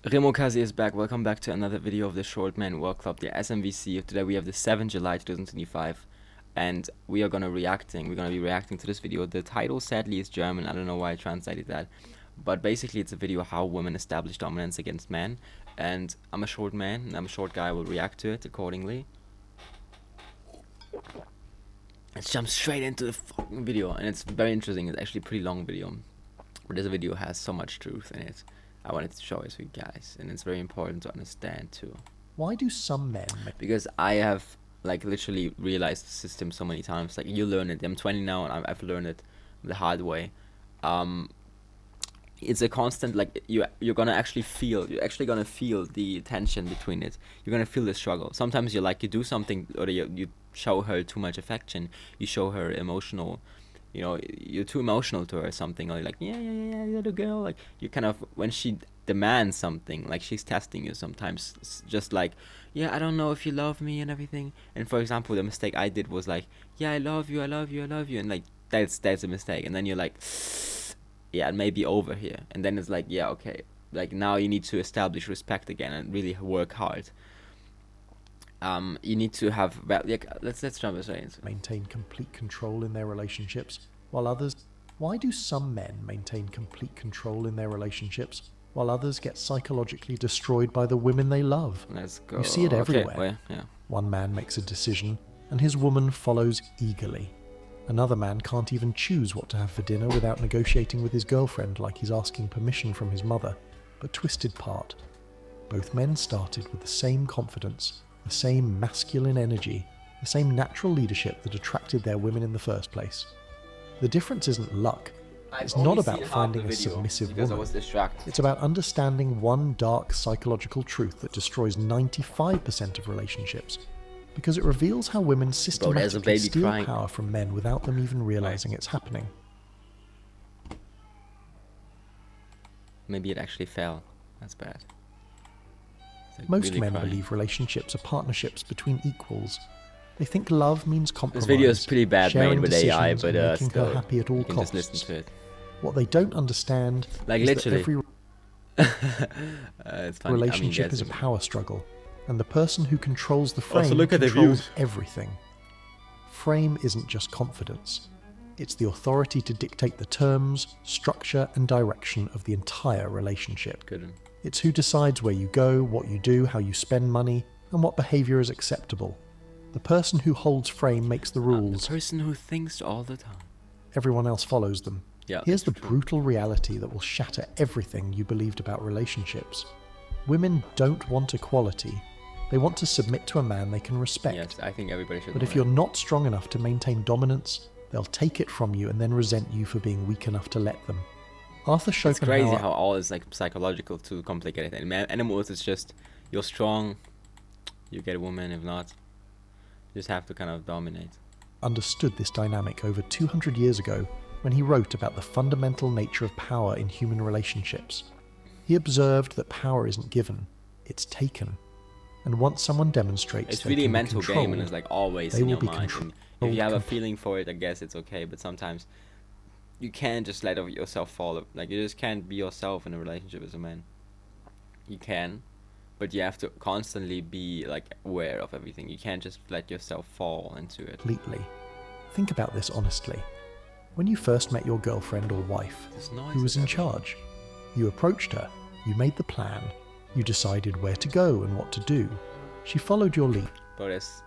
Remo Kazi is back. Welcome back to another video of the Short Man World Club, the SMVC. Today we have the 7th July 2025 and we are gonna be reacting to this video. The title sadly is German. I don't know why I translated that. But basically it's a video how women establish dominance against men. And I'm a short man and I'm a short guy. I will react to it accordingly. Let's jump straight into the fucking video, and it's very interesting. It's actually a pretty long video, but this video has so much truth in it. I wanted to show it to you guys, and it's very important to understand too. Why do some men Because I have like literally realized the system so many times. Like you learn it. I'm 20 now, and I've learned it the hard way. It's a constant, like you're gonna feel the tension between it. You're gonna feel the struggle. Sometimes you do something, or you show her too much affection. You show her emotional, you're too emotional to her or something, or you're like yeah, little girl. Like you kind of, when she demands something, like she's testing you sometimes. It's just like, yeah, I don't know if you love me and everything. And for example, the mistake I did was like, yeah, I love you, and like that's a mistake. And then you're like, yeah, it may be over here. And then it's like, yeah, okay, like now you need to establish respect again and really work hard. You need to have, well, like, let's jump straight into it. maintain complete control in their relationships, while others... Why do some men maintain complete control in their relationships, while others get psychologically destroyed by the women they love? Let's go. You see it everywhere. Okay, well, yeah. One man makes a decision, and his woman follows eagerly. Another man can't even choose what to have for dinner without negotiating with his girlfriend like he's asking permission from his mother. But twisted part. Both men started with the same confidence, the same masculine energy, the same natural leadership that attracted their women in the first place. The difference isn't luck. It's not about finding a submissive because I woman. was distracted. It's about understanding one dark psychological truth that destroys 95% of relationships, because it reveals how women systematically steal power from men without them even realizing it's happening. Maybe it actually fell. That's bad. Like Most really men crying. believe relationships are partnerships between equals. They think love means compromise. This video is pretty bad sharing made with AI, decisions, but and making still, her happy at all you can costs. just listen to it. What they don't understand Like is literally. that every It's funny. relationship is a power struggle, and the person who controls the frame look at the controls views. everything. Frame isn't just confidence. It's the authority to dictate the terms, structure, and direction of the entire relationship. Good. It's who decides where you go, what you do, how you spend money, and what behavior is acceptable. The person who holds frame makes the rules. The person who thinks all the time. Everyone else follows them. Yeah. Here's the that's true. brutal reality that will shatter everything you believed about relationships. Women don't want equality. They want to submit to a man they can respect. Yes, I think everybody should. But know if you're that. not strong enough to maintain dominance, they'll take it from you and then resent you for being weak enough to let them. Arthur It's Schopenhauer... crazy how all is like psychological, too complicated. And animals, it's just you're strong, you get a woman. If not, you just have to kind of dominate. understood this dynamic over 200 years ago when he wrote about the fundamental nature of power in human relationships. He observed that power isn't given, it's taken. And once someone demonstrates It's they really a can be mental game, and it's like always they in will your be mind. And controlled if you have a feeling for it, I guess it's okay. But sometimes you can't just let yourself fall. Like you just can't be yourself in a relationship as a man. You can, but you have to constantly be like aware of everything. You can't just let yourself fall into it. completely. Think about this honestly. When you first met your girlfriend or wife, This noise who was is in everywhere. charge? You approached her, you made the plan, you decided where to go and what to do. She followed your lead But it's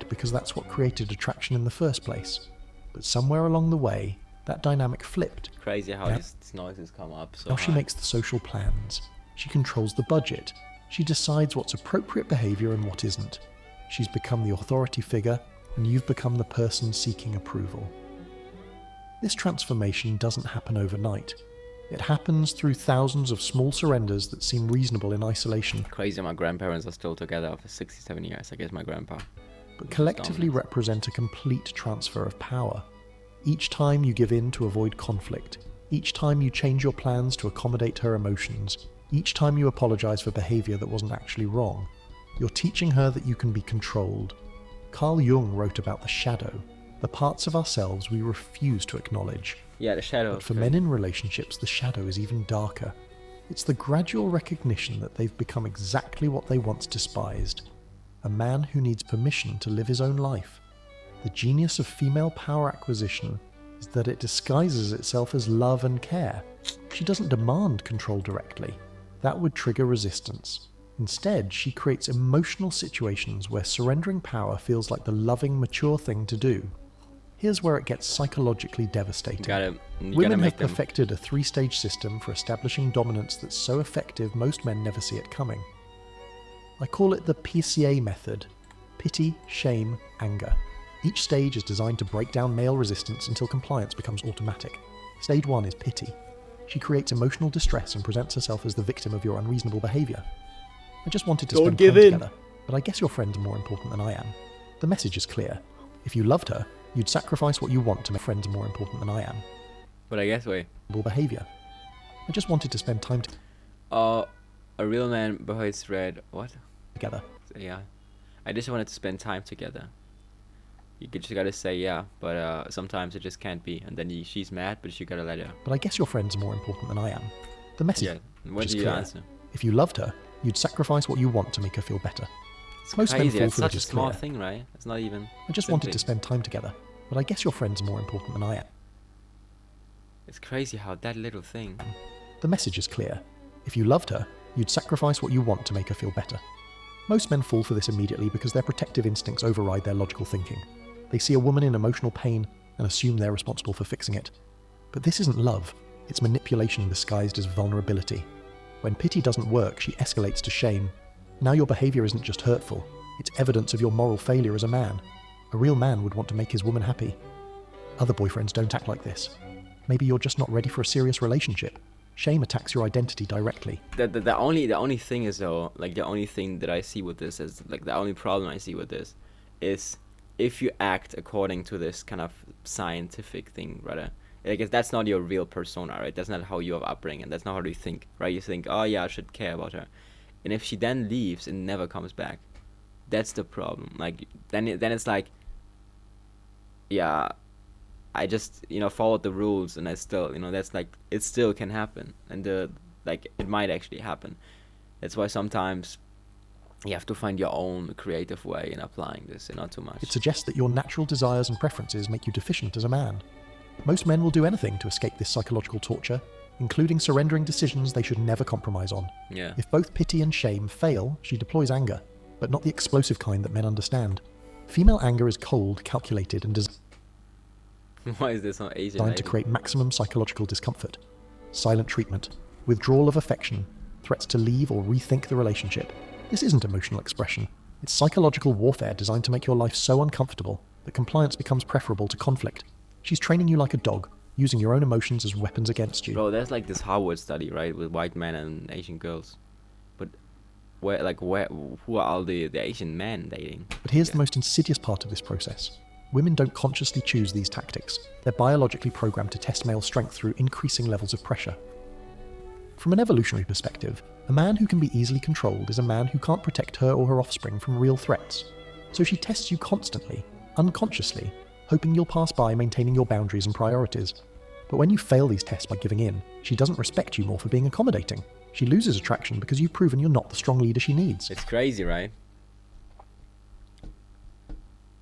because that's what created attraction in the first place. But somewhere along the way, that dynamic flipped. crazy how Yeah. these noises come up. So Now she high. makes the social plans. She controls the budget. She decides what's appropriate behavior and what isn't. She's become the authority figure, and you've become the person seeking approval. This transformation doesn't happen overnight. It happens through thousands of small surrenders that seem reasonable in isolation, Crazy. My grandparents are still together after 67 years. I guess my grandpa. but collectively represent a complete transfer of power. Each time you give in to avoid conflict, each time you change your plans to accommodate her emotions, each time you apologize for behavior that wasn't actually wrong, you're teaching her that you can be controlled. Carl Jung wrote about the shadow, the parts of ourselves we refuse to acknowledge. Yeah, the shadow. But for men in relationships, the shadow is even darker. It's the gradual recognition that they've become exactly what they once despised. A man who needs permission to live his own life. The genius of female power acquisition is that it disguises itself as love and care. She doesn't demand control directly. That would trigger resistance. Instead, she creates emotional situations where surrendering power feels like the loving, mature thing to do. Here's where it gets psychologically devastating. Women have perfected a 3-stage system for establishing dominance that's so effective most men never see it coming. I call it the PCA method: pity, shame, anger. Each stage is designed to break down male resistance until compliance becomes automatic. Stage 1 is pity. She creates emotional distress and presents herself as the victim of your unreasonable behaviour. I just wanted to spend time together, but I guess your friends are more important than I am. The message is clear. If you loved her, you'd sacrifice what you want to make friends more important than I am. But I guess, wait. Behavior. I just wanted to spend time A real man behaves red. What? together. Yeah. I just wanted to spend time together. You just gotta say yeah, but sometimes it just can't be. And then she's mad, but you gotta let her. But I guess your friends are more important than I am. The message What do you answer? If you loved her, you'd sacrifice what you want to make her feel better. It's Most men crazy. fall It's for such a this small clear. thing, right? It's not even. I just wanted to spend time together. But I guess your friends are more important than I am. It's crazy how that little thing. The message is clear. If you loved her, you'd sacrifice what you want to make her feel better. Most men fall for this immediately because their protective instincts override their logical thinking. They see a woman in emotional pain and assume they're responsible for fixing it. But this isn't love. It's manipulation disguised as vulnerability. When pity doesn't work, she escalates to shame. Now your behaviour isn't just hurtful, it's evidence of your moral failure as a man. A real man would want to make his woman happy. Other boyfriends don't act like this. Maybe you're just not ready for a serious relationship. Shame attacks your identity directly. The only thing is though, like the only thing that I see with this is like the only problem I see with this is if you act according to this kind of scientific thing, rather. I guess that's not your real persona, right? That's not how you have upbringing. That's not how you think, right? You think, oh yeah, I should care about her, and if she then leaves and never comes back, that's the problem. Like then it's like, yeah, I just followed the rules and I still that's like it still can happen, and it might actually happen. That's why sometimes you have to find your own creative way in applying this, and not too much. It suggests that your natural desires and preferences make you deficient as a man. Most men will do anything to escape this psychological torture, including surrendering decisions they should never compromise on. Yeah. If both pity and shame fail, she deploys anger, but not the explosive kind that men understand. Female anger is cold, calculated, and designed Why is this on Asian? to create maximum psychological discomfort. Silent treatment, withdrawal of affection, threats to leave or rethink the relationship. This isn't emotional expression. It's psychological warfare designed to make your life so uncomfortable that compliance becomes preferable to conflict. She's training you like a dog, using your own emotions as weapons against you. Bro, there's like this Harvard study, right, with white men and Asian girls, but who are all the Asian men dating? But here's the most insidious part of this process. Women don't consciously choose these tactics. They're biologically programmed to test male strength through increasing levels of pressure. From an evolutionary perspective, a man who can be easily controlled is a man who can't protect her or her offspring from real threats. So she tests you constantly, unconsciously, hoping you'll pass by maintaining your boundaries and priorities. But when you fail these tests by giving in, she doesn't respect you more for being accommodating. She loses attraction because you've proven you're not the strong leader she needs. It's crazy, right?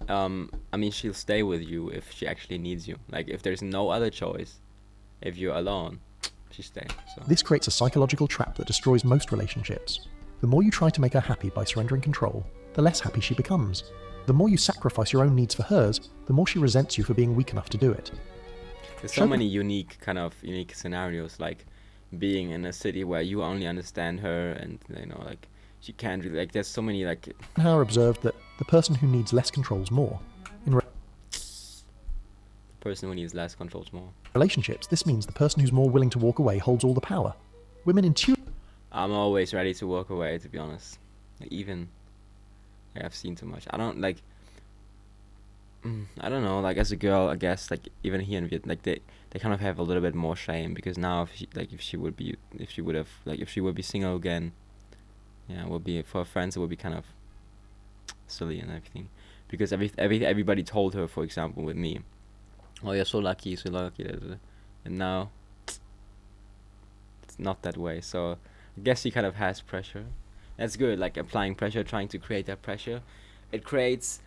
I mean, she'll stay with you if she actually needs you. Like, if there's no other choice, if you're alone, she stays. So. This creates a psychological trap that destroys most relationships. The more you try to make her happy by surrendering control, the less happy she becomes. The more you sacrifice your own needs for hers, the more she resents you for being weak enough to do it. There's so many unique scenarios, like being in a city where you only understand her, and like she can't really, like, there's so many, like. Eisenhower observed that the person who needs less controls more. In The person who needs less controls more. relationships, this means the person who's more willing to walk away holds all the power. Women intuitively I'm always ready to walk away, to be honest. Even I've seen too much. I don't like. I don't know. Like, as a girl, I guess, like, even here in Vietnam, like, they kind of have a little bit more shame, because now if she would be single again, yeah, it would be, for her friends, it would be kind of silly and everything, because everybody told her, for example, with me, oh, you're so lucky, so lucky, and now it's not that way. So I guess she kind of has pressure. That's good, like applying pressure, trying to create that pressure. It creates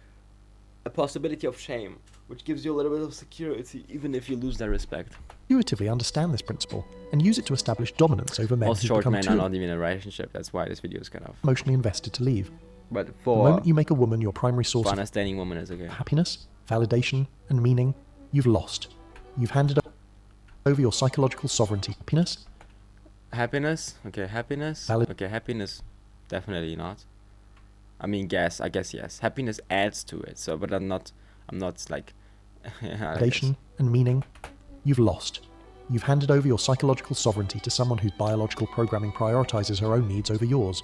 a possibility of shame, which gives you a little bit of security, even if you lose that respect. Intuitively understand this principle and use it to establish dominance over men Most who short become men too are not even in a relationship. That's why this video is kind of. emotionally invested to leave. But The for moment you make a woman your primary source of understanding women is okay. happiness, validation, and meaning, you've lost. You've handed over your psychological sovereignty. Happiness? Okay, happiness? Valid- Okay, happiness, definitely not. I mean, I guess yes. Happiness adds to it, so, but I'm not like... Validation and meaning, you've lost. You've handed over your psychological sovereignty to someone whose biological programming prioritizes her own needs over yours.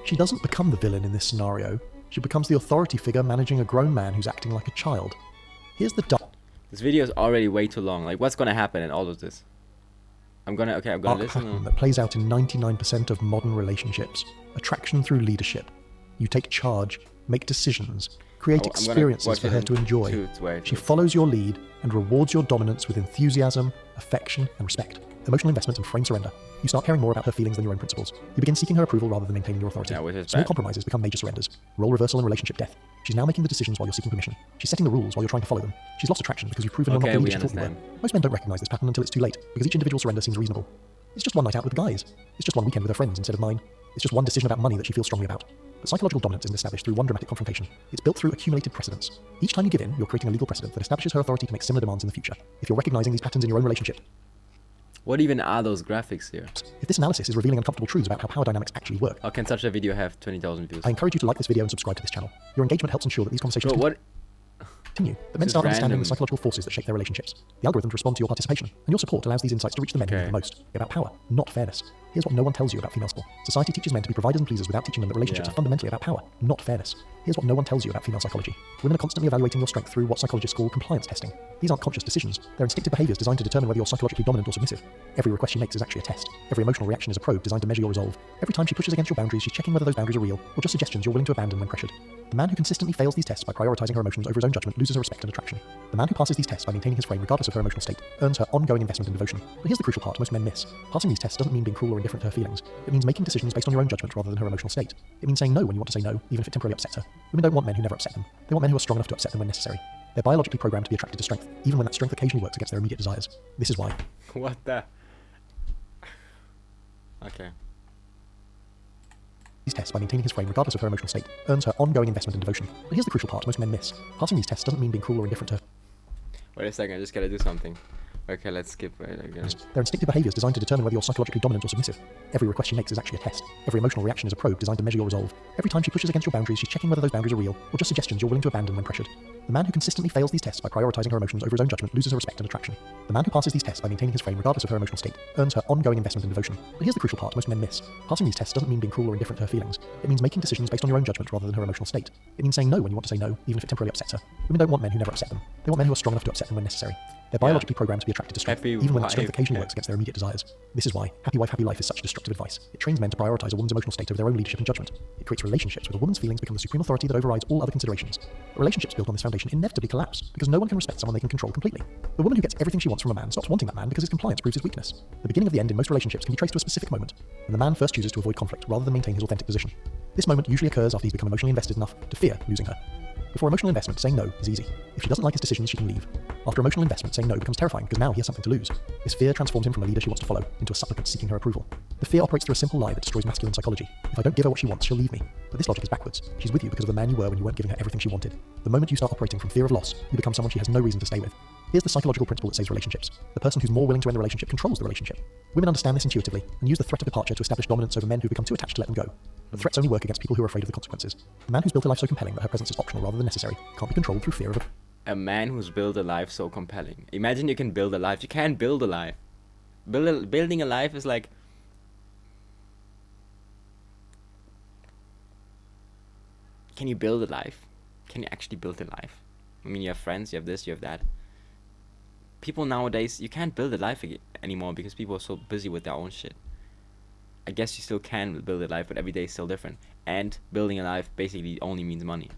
She doesn't become the villain in this scenario. She becomes the authority figure managing a grown man who's acting like a child. Here's the This video is already way too long. Like, what's gonna happen in all of this? I'm gonna dark listen. pattern that plays out in 99% of modern relationships. Attraction through leadership. You take charge, make decisions, create I'm gonna experiences watch for it her in to enjoy. She follows your lead and rewards your dominance with enthusiasm, affection, and respect. Emotional investment and frame surrender. You start caring more about her feelings than your own principles. You begin seeking her approval rather than maintaining your authority. Yeah, which is Small bad. compromises become major surrenders. Role reversal and relationship death. She's now making the decisions while you're seeking permission. She's setting the rules while you're trying to follow them. She's lost attraction because you've proven you're not Okay, the we leader she thought you were. understand. Most men don't recognize this pattern until it's too late, because each individual surrender seems reasonable. It's just one night out with the guys. It's just one weekend with her friends instead of mine. It's just one decision about money that she feels strongly about. But psychological dominance isn't established through one dramatic confrontation. It's built through accumulated precedents. Each time you give in, you're creating a legal precedent that establishes her authority to make similar demands in the future. If you're recognizing these patterns in your own relationship, What even are those graphics here? if this analysis is revealing uncomfortable truths about how power dynamics actually work, How can such a video have 20,000 views? I encourage you to like this video and subscribe to this channel. Your engagement helps ensure that these conversations Bro, what? continue, that men This is start understanding random. the psychological forces that shape their relationships. The algorithms respond to your participation, and your support allows these insights to reach the men who need Okay. the most. About power, not fairness. Here's what no one tells you about female support. Society teaches men to be providers and pleasers without teaching them that relationships Yeah. are fundamentally about power, not fairness. Here's what no one tells you about female psychology. Women are constantly evaluating your strength through what psychologists call compliance testing. These aren't conscious decisions. They're instinctive behaviors designed to determine whether you're psychologically dominant or submissive. Every request she makes is actually a test. Every emotional reaction is a probe designed to measure your resolve. Every time she pushes against your boundaries, she's checking whether those boundaries are real or just suggestions you're willing to abandon when pressured. The man who consistently fails these tests by prioritizing her emotions over his own judgment loses her respect and attraction. The man who passes these tests by maintaining his frame regardless of her emotional state earns her ongoing investment and devotion. But here's the crucial part most men miss. Passing these tests doesn't mean being cruel or indifferent to her feelings. It means making decisions based on your own judgment rather than her emotional state. It means saying no when you want to say no, even if it temporarily upsets her. Women don't want men who never upset them. They want men who are strong enough to upset them when necessary. They're biologically programmed to be attracted to strength, even when that strength occasionally works against their immediate desires. This is why. What the? Okay. These tests by maintaining his frame regardless of her emotional state earns her ongoing investment and devotion. But here's the crucial part most men miss. Passing these tests doesn't mean being cruel or indifferent to her. Wait a second, I just gotta do something. Okay, let's skip it again. They're instinctive behaviors designed to determine whether you're psychologically dominant or submissive. Every request she makes is actually a test. Every emotional reaction is a probe designed to measure your resolve. Every time she pushes against your boundaries, she's checking whether those boundaries are real or just suggestions you're willing to abandon when pressured. The man who consistently fails these tests by prioritizing her emotions over his own judgment loses her respect and attraction. The man who passes these tests by maintaining his frame regardless of her emotional state earns her ongoing investment and devotion. But here's the crucial part most men miss. Passing these tests doesn't mean being cruel or indifferent to her feelings. It means making decisions based on your own judgment rather than her emotional state. It means saying no when you want to say no, even if it temporarily upsets her. Women don't want men who never upset them. They want men who are strong enough to upset them when necessary. They're biologically programmed to be attracted to strength, Happy even when that strength wife, occasionally yeah. works against their immediate desires. This is why Happy Wife, Happy Life is such destructive advice. It trains men to prioritize a woman's emotional state over their own leadership and judgment. It creates relationships where the woman's feelings become the supreme authority that overrides all other considerations. Relationships built on this foundation inevitably collapse because no one can respect someone they can control completely. The woman who gets everything she wants from a man stops wanting that man because his compliance proves his weakness. The beginning of the end in most relationships can be traced to a specific moment, when the man first chooses to avoid conflict rather than maintain his authentic position. This moment usually occurs after he's become emotionally invested enough to fear losing her. Before emotional investment, saying no is easy. If she doesn't like his decisions, she can leave. After emotional investment, saying no becomes terrifying because now he has something to lose. This fear transforms him from a leader she wants to follow into a supplicant seeking her approval. The fear operates through a simple lie that destroys masculine psychology. If I don't give her what she wants, she'll leave me. But this logic is backwards. She's with you because of the man you were when you weren't giving her everything she wanted. The moment you start operating from fear of loss, you become someone she has no reason to stay with. Here's the psychological principle that saves relationships. The person who's more willing to end the relationship controls the relationship. Women understand this intuitively and use the threat of departure to establish dominance over men who become too attached to let them go. But threats only work against people who are afraid of the consequences. The man who's built a life so compelling that her presence is optional rather than necessary can't be controlled through fear of A man who's built a life so compelling. Imagine you can build a life. You can't build a life. Building a life is like... Can you build a life? Can you actually build a life? I mean, you have friends, you have this, you have that. People nowadays, you can't build a life anymore because people are so busy with their own shit. I guess you still can build a life, but every day is still different. And building a life basically only means money.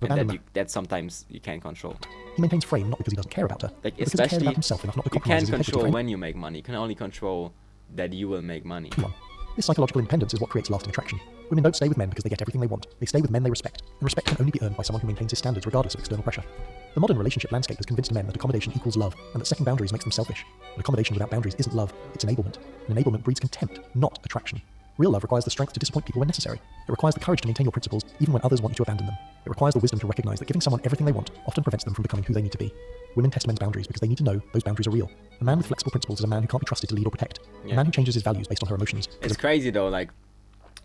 and abandonment. that sometimes you can't control. He maintains frame not because he doesn't care about her, Like, but because he cares especially, about himself enough not to you compromise can't his integrity control for when you make money. You can only control that you will make money. anyone. This psychological independence is what creates lasting attraction. Women don't stay with men because they get everything they want. They stay with men they respect, and respect can only be earned by someone who maintains his standards regardless of external pressure. The modern relationship landscape has convinced men that accommodation equals love, and that setting boundaries makes them selfish. But accommodation without boundaries isn't love, it's enablement. And enablement breeds contempt, not attraction. Real love requires the strength to disappoint people when necessary. It requires the courage to maintain your principles even when others want you to abandon them. It requires the wisdom to recognize that giving someone everything they want often prevents them from becoming who they need to be. Women test men's boundaries because they need to know those boundaries are real. A man with flexible principles is a man who can't be trusted to lead or protect. A Yeah. man who changes his values based on her emotions is It's crazy though, like,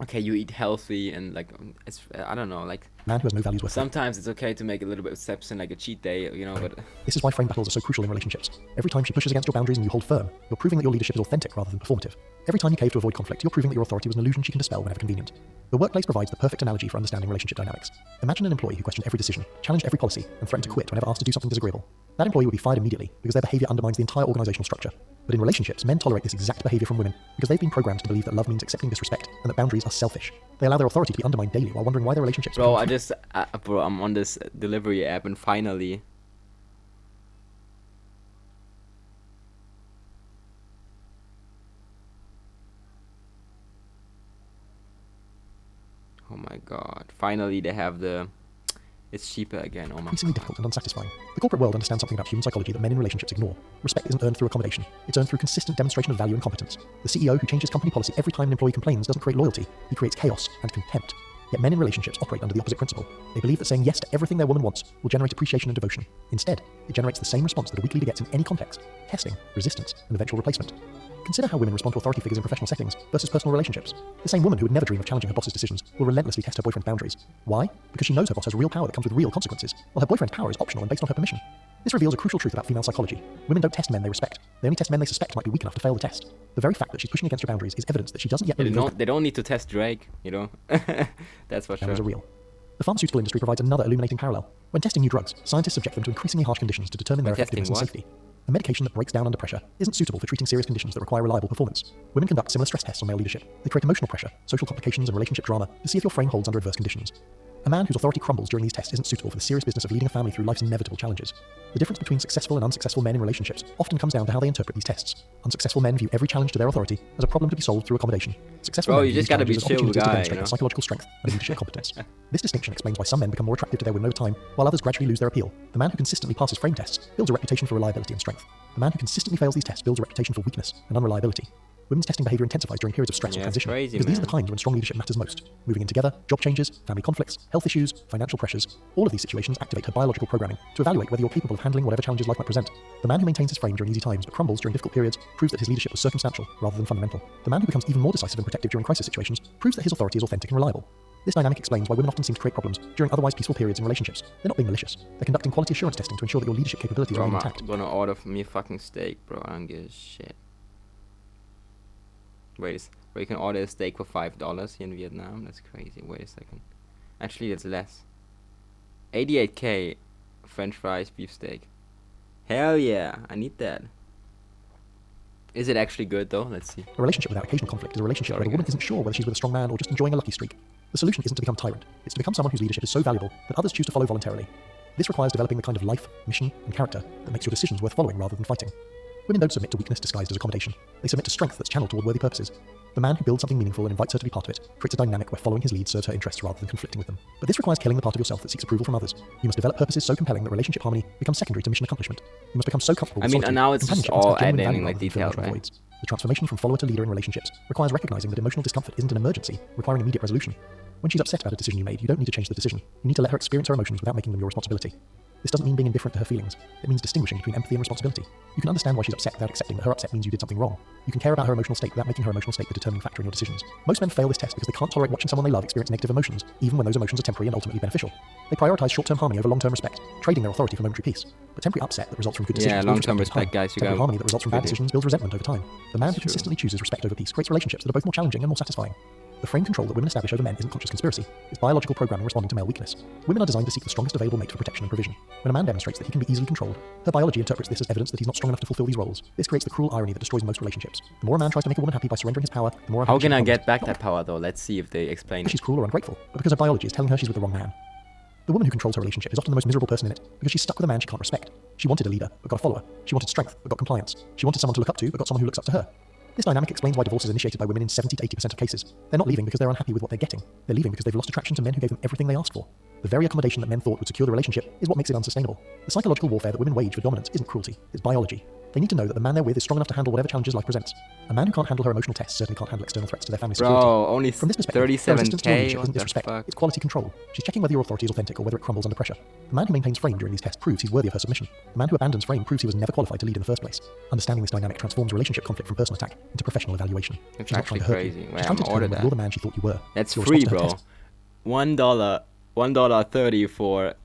okay, you eat healthy and like, it's, I don't know, like, a man who has no values worth having. sometimes it's okay to make a little bit of steps in like a cheat day, you know, but This is why frame battles are so crucial in relationships. Every time she pushes against your boundaries and you hold firm, you're proving that your leadership is authentic rather than performative. Every time you cave to avoid conflict, you're proving that your authority was an illusion she can dispel whenever convenient. The workplace provides the perfect analogy for understanding relationship dynamics. Imagine an employee who questioned every decision, challenged every policy, and threatened to quit whenever asked to do something disagreeable. That employee would be fired immediately because their behavior undermines the entire organizational structure. But in relationships, men tolerate this exact behavior from women because they've been programmed to believe that love means accepting disrespect and that boundaries are selfish. They allow their authority to be undermined daily while wondering why their relationships bro, become bro, I'm on this delivery app and finally, oh my god, finally they have it's cheaper again, oh my increasingly god. difficult and unsatisfying. The corporate world understands something about human psychology that men in relationships ignore. Respect isn't earned through accommodation. It's earned through consistent demonstration of value and competence. The CEO who changes company policy every time an employee complains doesn't create loyalty. He creates chaos and contempt. Yet men in relationships operate under the opposite principle. They believe that saying yes to everything their woman wants will generate appreciation and devotion. Instead, it generates the same response that a weak leader gets in any context: testing, resistance, and eventual replacement. Consider how women respond to authority figures in professional settings versus personal relationships. The same woman who would never dream of challenging her boss's decisions will relentlessly test her boyfriend's boundaries. Why? Because she knows her boss has real power that comes with real consequences, while her boyfriend's power is optional and based on her permission. This reveals a crucial truth about female psychology. Women don't test men they respect. They only test men they suspect might be weak enough to fail the test. The very fact that she's pushing against her boundaries is evidence that she doesn't yet believe They don't need to test Drake, you know. That's for sure. boundaries are real. The pharmaceutical industry provides another illuminating parallel. When testing new drugs, scientists subject them to increasingly harsh conditions to determine their When testing effectiveness and what? safety. A medication that breaks down under pressure isn't suitable for treating serious conditions that require reliable performance. Women conduct similar stress tests on male leadership. They create emotional pressure, social complications, and relationship drama to see if your frame holds under adverse conditions. A man whose authority crumbles during these tests isn't suitable for the serious business of leading a family through life's inevitable challenges. The difference between successful and unsuccessful men in relationships often comes down to how they interpret these tests. Unsuccessful men view every challenge to their authority as a problem to be solved through accommodation. Successful Bro, men you view just these gotta be challenges as chill opportunities to guy, demonstrate you their know? psychological strength and leadership competence. This distinction explains why some men become more attractive to their women over time, while others gradually lose their appeal. The man who consistently passes frame tests builds a reputation for reliability and strength. The man who consistently fails these tests builds a reputation for weakness and unreliability. Women's testing behavior intensifies during periods of stress or Yeah, it's transition crazy, because these are the man. times when strong leadership matters most. Moving in together, job changes, family conflicts, health issues, financial pressures, all of these situations activate her biological programming to evaluate whether you're capable of handling whatever challenges life might present. The man who maintains his frame during easy times but crumbles during difficult periods proves that his leadership was circumstantial rather than fundamental. The man who becomes even more decisive and protective during crisis situations proves that his authority is authentic and reliable. This dynamic explains why women often seem to create problems during otherwise peaceful periods in relationships. They're not being malicious. They're conducting quality assurance testing to ensure that your leadership capabilities Bro, remain I'm intact. gonna order me a fucking steak, bro. I don't give a shit. Where you can order a steak for $5 here in Vietnam. That's crazy. Wait a second. Actually, that's less. 88k French fries, beef steak. Hell yeah, I need that. Is it actually good though? Let's see. A relationship without occasional conflict is a relationship Sorry, where the woman guys. isn't sure whether she's with a strong man or just enjoying a lucky streak. The solution isn't to become tyrant. It's to become someone whose leadership is so valuable that others choose to follow voluntarily. This requires developing the kind of life, mission, and character that makes your decisions worth following rather than fighting. Women don't submit to weakness disguised as accommodation. They submit to strength that's channeled toward worthy purposes. The man who builds something meaningful and invites her to be part of it creates a dynamic where following his lead serves her interests rather than conflicting with them. But this requires killing the part of yourself that seeks approval from others. You must develop purposes so compelling that relationship harmony becomes secondary to mission accomplishment. You must become so comfortable I with mean, solitude, now it's just companionship must all have genuine adding, value like, rather than fill detail, emotional right? voids. The transformation from follower to leader in relationships requires recognizing that emotional discomfort isn't an emergency, requiring immediate resolution. When she's upset about a decision you made, you don't need to change the decision. You need to let her experience her emotions without making them your responsibility. This doesn't mean being indifferent to her feelings. It means distinguishing between empathy and responsibility. You can understand why she's upset without accepting that her upset means you did something wrong. You can care about her emotional state without making her emotional state the determining factor in your decisions. Most men fail this test because they can't tolerate watching someone they love experience negative emotions, even when those emotions are temporary and ultimately beneficial. They prioritize short-term harmony over long-term respect, trading their authority for momentary peace. But temporary upset that results from good decisions Yeah, builds long-term resentment over respect, time. guys, you Temporary gotta harmony that results from bad really- decisions builds resentment over time. The man who True. consistently chooses respect over peace creates relationships that are both more challenging and more satisfying. The frame control that women establish over men isn't conscious conspiracy. It's biological programming responding to male weakness. Women are designed to seek the strongest available mate for protection and provision. When a man demonstrates that he can be easily controlled, her biology interprets this as evidence that he's not strong enough to fulfill these roles. This creates the cruel irony that destroys most relationships. The more a man tries to make a woman happy by surrendering his power, the more How unhappy can she I becomes. get back Not that power though? Let's see if they explain because it. she's cruel or ungrateful, but because her biology is telling her she's with the wrong man. The woman who controls her relationship is often the most miserable person in it because she's stuck with a man she can't respect. She wanted a leader, but got a follower. She wanted strength, but got compliance. She wanted someone to look up to, but got someone who looks up to her. This dynamic explains why divorce is initiated by women in 70 to 80% of cases. They're not leaving because they're unhappy with what they're getting. They're leaving because they've lost attraction to men who gave them everything they asked for. The very accommodation that men thought would secure the relationship is what makes it unsustainable. The psychological warfare that women wage for dominance isn't cruelty, it's biology. They need to know that the man they're with is strong enough to handle whatever challenges life presents. A man who can't handle her emotional tests certainly can't handle external threats to their family security. Bro, only From this perspective, her resistance to your 37k. leadership isn't disrespect, it's quality control. She's checking whether your authority is authentic or whether it crumbles under pressure. The man who maintains frame during these tests proves he's worthy of her submission. The man who abandons frame proves he was never qualified to lead in the first place. Understanding this dynamic transforms relationship conflict from personal attack into professional evaluation. It's She's not trying actually to hurt crazy. you. Wait, She's I'm trying to gonna order determine whether that. you're the man she thought you were. That's Your free, response to her bro. test. $1.30 for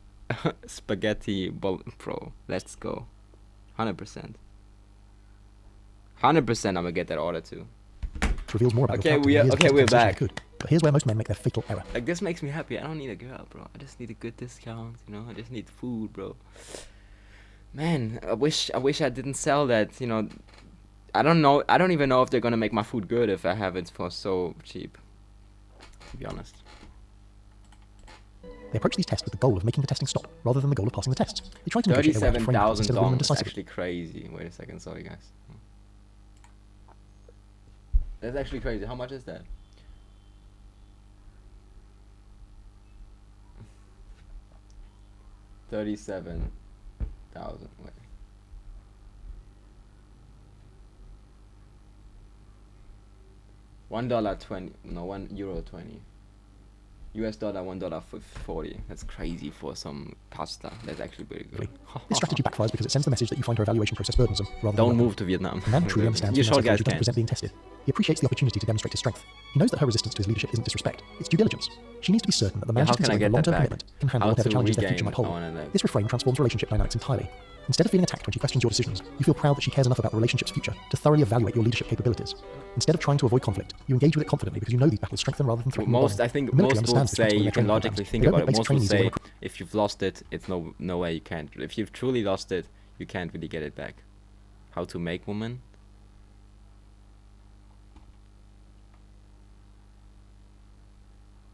spaghetti bro. Let's go. 100%. 100% I'm gonna get that order too. Reveals more about Okay, your we character are- than okay, years of we're conversation back. could. But here's where most men make their fatal error. Like, this makes me happy. I don't need a girl, bro. I just need a good discount, you know. I just need food, bro. Man, I wish I didn't sell that, you know. I don't know. I don't even know if they're gonna make my food good if I have it for so cheap. To be honest. They approach these tests with the goal of making the testing stop, rather than the goal of passing the test. They try to negotiate their way out of frame $37,000 instead of winning is decisively. actually crazy. Wait a second, sorry guys. That's actually crazy. How much is that? $37,000. Wait. $1.20. No, €1.20. US dollar, $1.40. That's crazy for some pasta. That's actually pretty good. This strategy backfires because it sends the message that you find her evaluation process burdensome, rather Don't than move to Vietnam. A man truly understands You female short guys psychology doesn't can. present being tested. He appreciates the opportunity to demonstrate his strength. He knows that her resistance to his leadership isn't disrespect, it's due diligence. She needs to be certain that the man Yeah, how she's can I considering get for that long-term back? commitment can handle How whatever to challenges their regain? future might I hold. wanna know. This reframe transforms relationship dynamics entirely. Instead of feeling attacked when she questions your decisions, you feel proud that she cares enough about the relationship's future to thoroughly evaluate your leadership capabilities. Instead of trying to avoid conflict, you engage with it confidently because you know these battles strengthen rather than threaten. the Most, bond. I think The military most would understands this say, principle in you their can training logically programs. think They don't about it, make basic most would trainees who say, wanna if you've lost it, it's no way you can't. If you've truly lost it, you can't really get it back. How to make woman?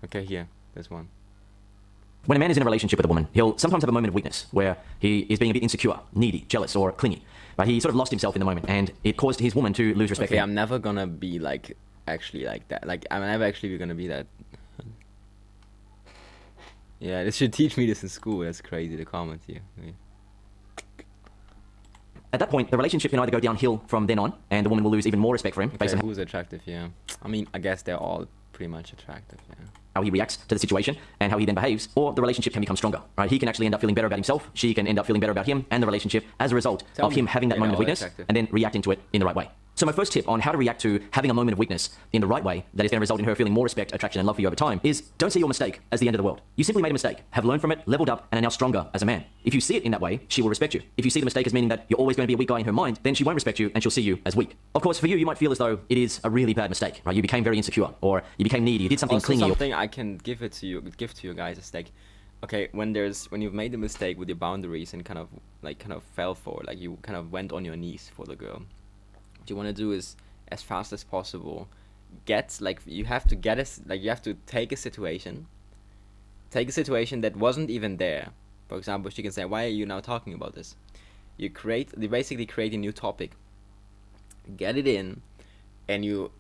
Okay, here, there's one. When a man is in a relationship with a woman, he'll sometimes have a moment of weakness where he is being a bit insecure, needy, jealous, or clingy. But he sort of lost himself in the moment, and it caused his woman to lose respect for Okay, him. I'm never gonna be like actually like that. Like, I'm never actually gonna be that. Yeah, they should teach me this in school. That's crazy. The comments here. Yeah. At that point, the relationship can either go downhill from then on, and the woman will lose even more respect for him based Okay, on who's attractive? Yeah. I mean, I guess they're all pretty much attractive. Yeah. how he reacts to the situation and how he then behaves, or the relationship can become stronger, right? He can actually end up feeling better about himself, she can end up feeling better about him and the relationship as a result of him having that moment of weakness and then reacting to it in the right way. So my first tip on how to react to having a moment of weakness in the right way that is going to result in her feeling more respect, attraction, and love for you over time is don't see your mistake as the end of the world. You simply made a mistake, have learned from it, leveled up, and are now stronger as a man. If you see it in that way, she will respect you. If you see the mistake as meaning that you're always going to be a weak guy in her mind, then she won't respect you and she'll see you as weak. Of course, for you, you might feel as though it is a really bad mistake, right? You became very insecure, or you became needy, you did something Also, clingy. something I can give to you guys is like, okay, when you've made a mistake with your boundaries and kind of fell for it, like you kind of went on your knees for the girl, what you want to do is, as fast as possible, you have to take a situation that wasn't even there. For example, she can say, why are you now talking about this? You basically create a new topic, get it in, and you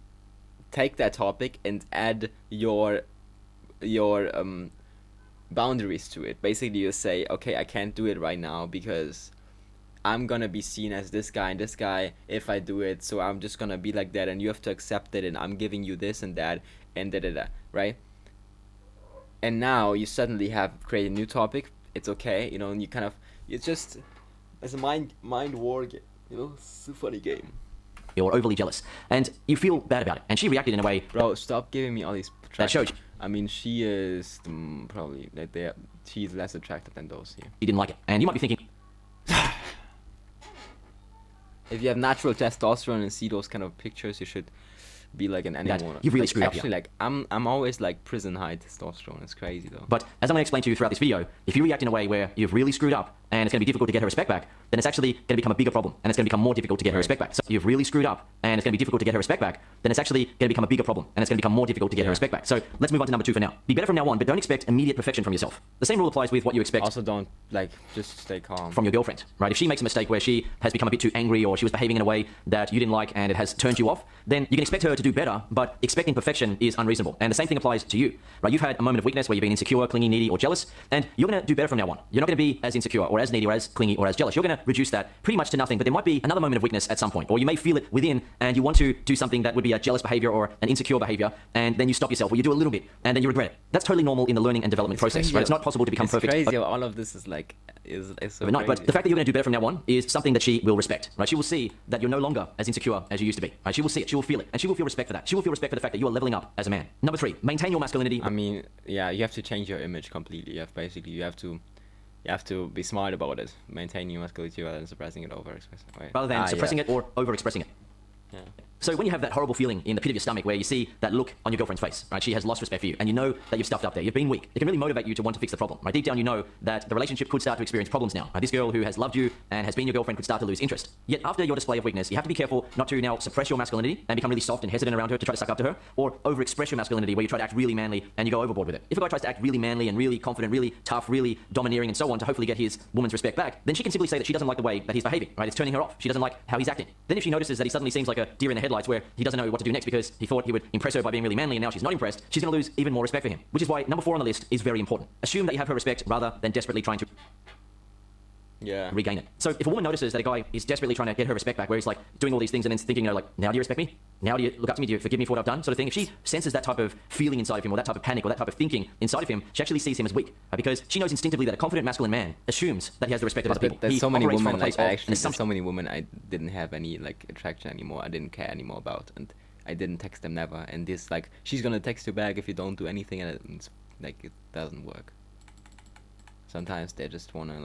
take that topic and add your boundaries to it. Basically, you say, okay, I can't do it right now because I'm gonna be seen as this guy and this guy if I do it, so I'm just gonna be like that, and you have to accept it, and I'm giving you this and that and da, right? And now you suddenly have created a new topic. It's okay, you know, and it's just as a mind war game, you know. It's a funny game. You're overly jealous, and you feel bad about it. And she reacted in a way Bro, stop giving me all these that showed I mean, she is probably like she's less attractive than those here. you didn't like it. And you might be thinking, If you have natural testosterone and see those kind of pictures, you should be like an animal. you've really like, screwed up actually, here. like I'm always like prison high testosterone. It's crazy though. but as I'm going to explain to you throughout this video, if you react in a way where you've really screwed up and it's going to be difficult to get her respect back, then it's actually going to become a bigger problem, and it's going to become more difficult to get her respect back. So you've really screwed up, and it's going to be difficult to get her respect back, then it's actually going to become a bigger problem, and it's going to become more difficult to get her respect back. So let's move on to number 2 for now. Be better from now on, but don't expect immediate perfection from yourself. The same rule applies with what you expect. Also, don't just stay calm from your girlfriend, right? If she makes a mistake where she has become a bit too angry, or she was behaving in a way that you didn't like and it has turned you off, then you can expect her to do better, but expecting perfection is unreasonable. And the same thing applies to you, right? You've had a moment of weakness where you've been insecure, clingy, needy, or jealous, and you're going to do better from now on. You're not going to be as insecure or as needy or as clingy or as jealous. You're going to reduce that pretty much to nothing, but there might be another moment of weakness at some point, or you may feel it within and you want to do something that would be a jealous behavior or an insecure behavior, and then you stop yourself, or you do a little bit and then you regret it. That's totally normal in the learning and development process, right? It's not possible to become perfect. It's crazy how all of this is like is so but crazy. The fact that you're going to do better from now on is something that she will respect, right? She will see that you're no longer as insecure as you used to be, right? She will see it, she will feel it, and she will feel respect for that. She will feel respect for the fact that you are leveling up as a man. Number 3, maintain your masculinity. I mean, yeah, you have to change your image completely. You have to be smart about it, maintaining your masculinity rather than suppressing it, rather than suppressing it or over-expressing it. Yeah. So when you have that horrible feeling in the pit of your stomach where you see that look on your girlfriend's face, right? She has lost respect for you, and you know that you've stuffed up there, you've been weak. It can really motivate you to want to fix the problem, right? Deep down you know that the relationship could start to experience problems now. Right? This girl who has loved you and has been your girlfriend could start to lose interest. Yet after your display of weakness, you have to be careful not to now suppress your masculinity and become really soft and hesitant around her to try to suck up to her, or over-express your masculinity where you try to act really manly and you go overboard with it. If a guy tries to act really manly and really confident, really tough, really domineering and so on to hopefully get his woman's respect back, then she can simply say that she doesn't like the way that he's behaving, right? It's turning her off. She doesn't like how he's acting. Then if she notices that he suddenly seems like a deer in the headlights where he doesn't know what to do next because he thought he would impress her by being really manly and now she's not impressed, she's going to lose even more respect for him. Which is why number 4 on the list is very important. Assume that you have her respect rather than desperately trying to regain it. So if a woman notices that a guy is desperately trying to get her respect back, where he's like doing all these things and then thinking, like, now do you respect me? Now do you look up to me? Do you forgive me for what I've done? Sort of thing. If she senses that type of feeling inside of him, or that type of panic, or that type of thinking inside of him, she actually sees him as weak, because she knows instinctively that a confident masculine man assumes that he has the respect of other people. There's so many women, there's so many women I didn't have any attraction anymore. I didn't care anymore about, and I didn't text them never. And this she's gonna text you back if you don't do anything, and it's it doesn't work. Sometimes they just wanna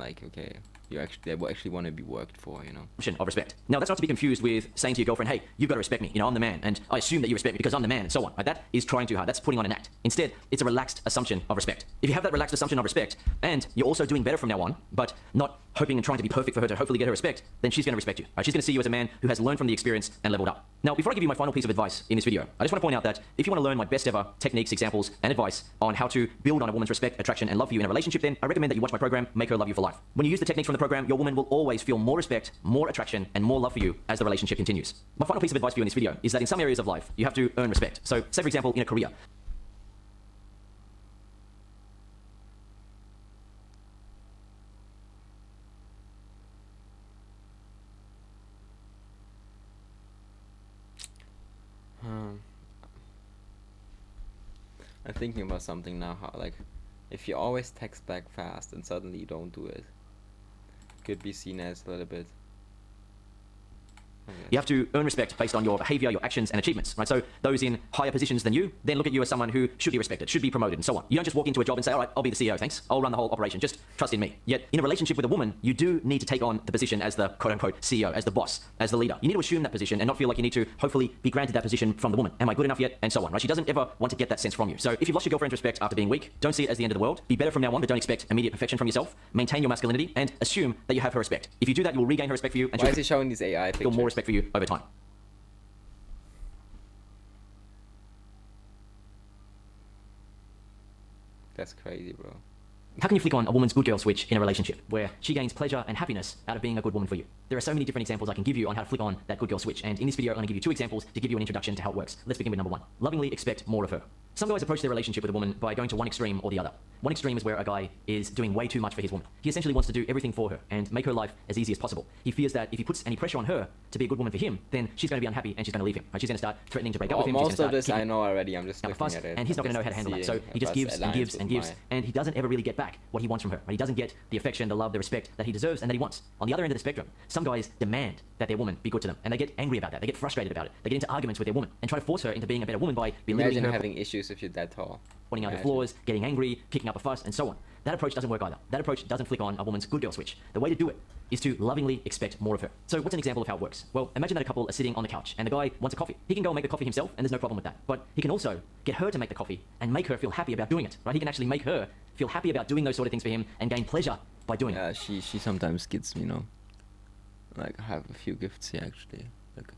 they actually want to be worked for, Of respect. Now, that's not to be confused with saying to your girlfriend, hey, you've got to respect me, I'm the man, and I assume that you respect me because I'm the man, and so on. Right? That is trying too hard. That's putting on an act. Instead, it's a relaxed assumption of respect. If you have that relaxed assumption of respect, and you're also doing better from now on, but not hoping and trying to be perfect for her to hopefully get her respect, then she's going to respect you. Right? She's going to see you as a man who has learned from the experience and leveled up. Now, before I give you my final piece of advice in this video, I just want to point out that if you want to learn my best ever techniques, examples, and advice on how to build on a woman's respect, attraction, and love for you in a relationship, then I recommend that you watch my program, Make Her Love You for Life. When you use the techniques from the program, your woman will always feel more respect, more attraction, and more love for you as the relationship continues. My final piece of advice for you in this video is that in some areas of life, you have to earn respect. So, say for example, in a career. I'm thinking about something now, how if you always text back fast and suddenly you don't do it, could be seen as a little bit. You have to earn respect based on your behavior, your actions, and achievements, right? So those in higher positions than you then look at you as someone who should be respected, should be promoted, and so on. You don't just walk into a job and say, all right, I'll be the CEO, thanks. I'll run the whole operation. Just trust in me. Yet in a relationship with a woman, you do need to take on the position as the quote-unquote CEO, as the boss, as the leader. You need to assume that position and not feel like you need to hopefully be granted that position from the woman. Am I good enough yet? And so on, right? She doesn't ever want to get that sense from you. So if you've lost your girlfriend's respect after being weak, don't see it as the end of the world. Be better from now on, but don't expect immediate perfection from yourself. Maintain your masculinity and assume that you have her respect. If you do that, you will regain her respect for you, and why is he showing these AI pictures? Feel more respect for you over time. That's crazy, bro. How can you flick on a woman's good girl switch in a relationship where she gains pleasure and happiness out of being a good woman for you? There are so many different examples I can give you on how to flick on that good girl switch, and in this video I'm going to give you 2 examples to give you an introduction to how it works. Let's begin with number 1. Lovingly expect more of her. Some guys approach their relationship with a woman by going to one extreme or the other. One extreme is where a guy is doing way too much for his woman. He essentially wants to do everything for her and make her life as easy as possible. He fears that if he puts any pressure on her to be a good woman for him, then she's going to be unhappy and she's going to leave him. She's going to start threatening to break up with him. Most of this I know already. I'm just looking at it. And he's not going to know how to handle that. So he just gives and gives and gives, and he doesn't ever really get back what he wants from her. He doesn't get the affection, the love, the respect that he deserves and that he wants. On the other end of the spectrum, some guys demand that their woman be good to them, and they get angry about that. They get frustrated about it. They get into arguments with their woman and try to force her into being a better woman by belittling her, having issues if you're that tall, pointing out her flaws, getting angry, kicking up a fuss, and so on. That approach doesn't work either. That approach doesn't flick on a woman's good girl switch. The way to do it is to lovingly expect more of her. So what's an example of how it works? Well, imagine that a couple are sitting on the couch and the guy wants a coffee. He can go and make the coffee himself, and there's no problem with that. But he can also get her to make the coffee and make her feel happy about doing it, right? He can actually make her feel happy about doing those sort of things for him and gain pleasure by doing it. She sometimes gets, Like, I have a few gifts here actually. Look.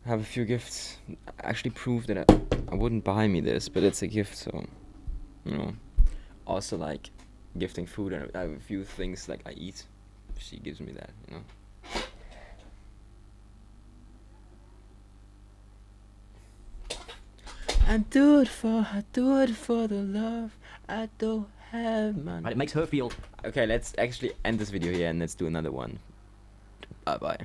I have a few gifts. Actually prove that I wouldn't buy me this, but it's a gift, so, you know. Also, like, gifting food, and I have a few things like I eat. She gives me that, you know. I do it for the love I don't have, man. Right, it makes her feel. Okay, let's actually end this video here and let's do another one. Bye bye.